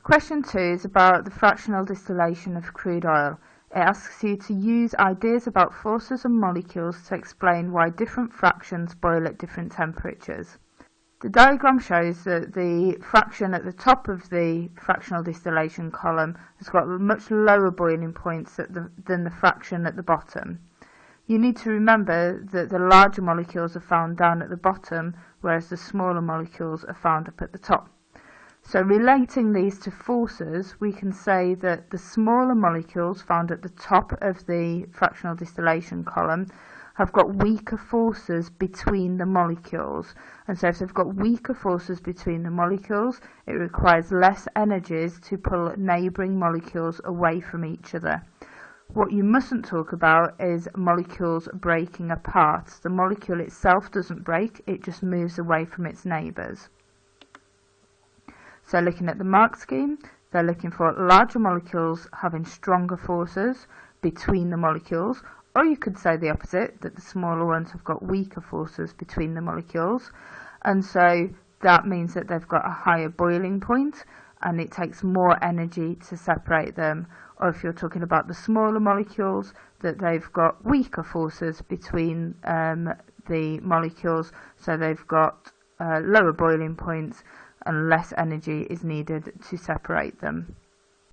Question 2 is about the fractional distillation of crude oil. It asks you to use ideas about forces and molecules to explain why different fractions boil at different temperatures. The diagram shows that the fraction at the top of the fractional distillation column has got much lower boiling points than the fraction at the bottom. You need to remember that the larger molecules are found down at the bottom, whereas the smaller molecules are found up at the top. So relating these to forces, we can say that the smaller molecules found at the top of the fractional distillation column have got weaker forces between the molecules. And so if they've got weaker forces between the molecules, it requires less energies to pull neighbouring molecules away from each other. What you mustn't talk about is molecules breaking apart. The molecule itself doesn't break, it just moves away from its neighbours. So looking at the mark scheme, they're looking for larger molecules having stronger forces between the molecules, or you could say the opposite, that the smaller ones have got weaker forces between the molecules, and so that means that they've got a higher boiling point and it takes more energy to separate them. Or if you're talking about the smaller molecules, that they've got weaker forces between the molecules, so they've got lower boiling points and less energy is needed to separate them.